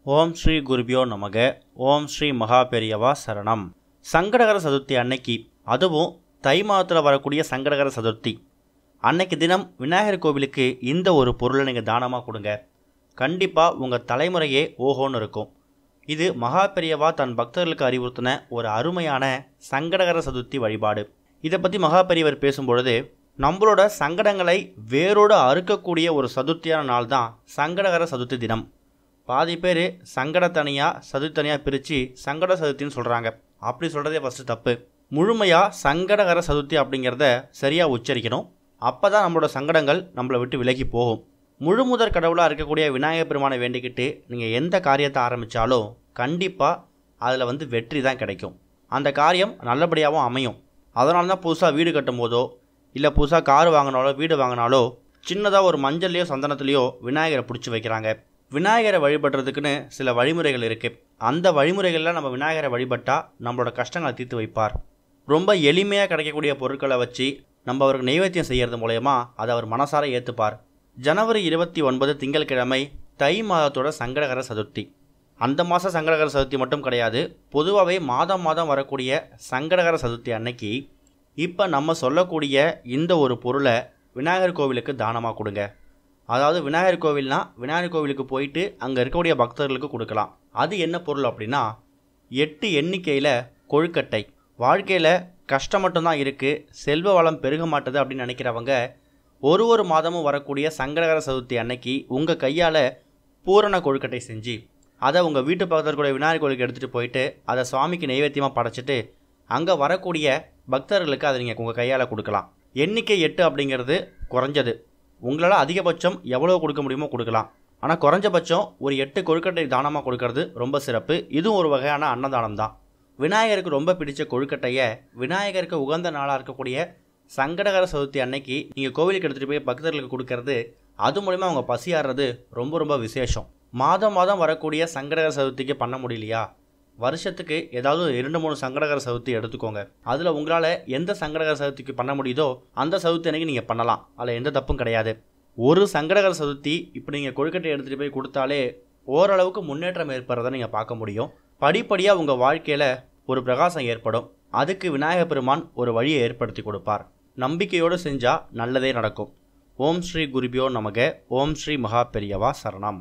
ஓம் ஸ்ரீ குருபியோ நமக. ஓம் ஸ்ரீ மகா பெரியவா சரணம். சங்கடகர சதுர்த்தி அன்னைக்கு, அதுவும் தை மாதத்தில் வரக்கூடிய சங்கடகர சதுர்த்தி அன்னைக்கு தினம் விநாயகர் கோவிலுக்கு இந்த ஒரு பொருளை நீங்கள் தானமாக கொடுங்க. கண்டிப்பாக உங்கள் தலைமுறையே ஓஹோன்னு இருக்கும். இது மகா பெரியவா தன் பக்தர்களுக்கு அறிவுறுத்தின ஒரு அருமையான சங்கடகர சதுர்த்தி வழிபாடு. இதை பற்றி மகா பெரியவர் பேசும்பொழுது, நம்மளோட சங்கடங்களை வேரோடு அறுக்கக்கூடிய ஒரு சதுர்த்தியான நாள் தான் சங்கடகர சதுர்த்தி தினம். பாதி பேர் சங்கட தனியாக சதுர்த்தி தனியாக பிரித்து சங்கட சதுர்த்தின்னு சொல்கிறாங்க. அப்படி சொல்கிறதே ஃபஸ்ட்டு தப்பு. முழுமையாக சங்கடகர சதுர்த்தி அப்படிங்கிறத சரியாக உச்சரிக்கணும். அப்போ தான் நம்மளோட சங்கடங்கள் நம்மளை விட்டு விலகி போகும். முழுமுதற் கடவுளாக இருக்கக்கூடிய விநாயகர் பெருமானை வேண்டிக்கிட்டு நீங்கள் எந்த காரியத்தை ஆரம்பித்தாலும் கண்டிப்பாக அதில் வெற்றி தான் கிடைக்கும். அந்த காரியம் நல்லபடியாகவும் அமையும். அதனால தான் புதுசாக வீடு கட்டும் போதோ இல்லை புதுசாக கார் வாங்கினாலோ வீடு வாங்கினாலோ சின்னதாக ஒரு மஞ்சள்லையோ சந்தனத்துலேயோ விநாயகரை பிடிச்சி வைக்கிறாங்க. விநாயகரை வழிபடுறதுக்குன்னு சில வழிமுறைகள் இருக்குது. அந்த வழிமுறைகளில் நம்ம விநாயகரை வழிபட்டால் நம்மளோட கஷ்டங்களை தீர்த்து வைப்பார். ரொம்ப எளிமையாக கிடைக்கக்கூடிய பொருட்களை வச்சு நம்ம அவருக்கு நைவேத்தியம் செய்கிறது மூலயமா அதை அவர் மனசார ஏற்றுப்பார். ஜனவரி 29 திங்கட்கிழமை தை மாதத்தோட சங்கடகர சதுர்த்தி. அந்த மாதம் சங்கடகர சதுர்த்தி மட்டும் கிடையாது, பொதுவாகவே மாதம் மாதம் வரக்கூடிய சங்கடகர சதுர்த்தி அன்னைக்கு இப்போ நம்ம சொல்லக்கூடிய இந்த ஒரு பொருளை விநாயகர் கோவிலுக்கு தானமாக கொடுங்க. அதாவது விநாயகர் கோவில்னா விநாயகர் கோவிலுக்கு போயிட்டு அங்கே இருக்கக்கூடிய பக்தர்களுக்கு கொடுக்கலாம். அது என்ன பொருள் அப்படின்னா, 8 எண்ணிக்கையில் கொழுக்கட்டை. வாழ்க்கையில் கஷ்டம் மட்டும்தான் இருக்குது, செல்வ வளம் பெருக மாட்டுது அப்படின்னு நினைக்கிறவங்க ஒரு மாதமும் வரக்கூடிய சங்கடகர சதுர்த்தி அன்னைக்கு உங்கள் கையால் பூரண கொழுக்கட்டை செஞ்சு அதை உங்கள் வீட்டு பக்கத்தில் கூட விநாயகர் கோவிலுக்கு எடுத்துகிட்டு போயிட்டு அதை சுவாமிக்கு நைவேத்தியமாக படைச்சிட்டு அங்கே வரக்கூடிய பக்தர்களுக்கு அதை நீங்கள் உங்கள் கையால் கொடுக்கலாம். எண்ணிக்கை 8 அப்படிங்கிறது குறைஞ்சது. உங்களால் அதிகபட்சம் எவ்வளோ கொடுக்க முடியுமோ கொடுக்கலாம். ஆனால் குறைஞ்சபட்சம் ஒரு 8 கொழுக்கட்டை தானமாக கொடுக்கறது ரொம்ப சிறப்பு. இதுவும் ஒரு வகையான அன்னதானம் தான். விநாயகருக்கு ரொம்ப பிடிச்ச கொழுக்கட்டையை விநாயகருக்கு உகந்த நாளாக இருக்கக்கூடிய சங்கடகர சதுர்த்தி அன்னைக்கு நீங்கள் கோவிலுக்கு எடுத்துகிட்டு போய் பக்தர்களுக்கு கொடுக்கறது, அது மூலிமா அவங்க பசியாடுறது ரொம்ப விசேஷம். மாதம் வரக்கூடிய சங்கடகர சதுர்த்திக்கு பண்ண முடியலையா, வருஷத்துக்கு ஏதாவது 2-3 சங்கடகர சதுர்த்தி எடுத்துக்கோங்க. அதில் உங்களால் எந்த சங்கடகர சதுர்த்திக்கு பண்ண முடியுதோ அந்த சதுர்த்தி அன்னைக்கு நீங்கள் பண்ணலாம். அதில் எந்த தப்பும் கிடையாது. ஒரு சங்கடகர சதுர்த்தி இப்படி நீங்கள் கொழுக்கட்டை எடுத்துகிட்டு போய் கொடுத்தாலே ஓரளவுக்கு முன்னேற்றம் ஏற்படுறதை நீங்கள் பார்க்க முடியும். படிப்படியாக உங்கள் வாழ்க்கையில் ஒரு பிரகாசம் ஏற்படும். அதுக்கு விநாயகர் பெருமான் ஒரு வழியை ஏற்படுத்தி கொடுப்பார். நம்பிக்கையோடு செஞ்சால் நல்லதே நடக்கும். ஓம் ஸ்ரீ குருபியோ நமக. ஓம் ஸ்ரீ மகா பெரியவா சரணம்.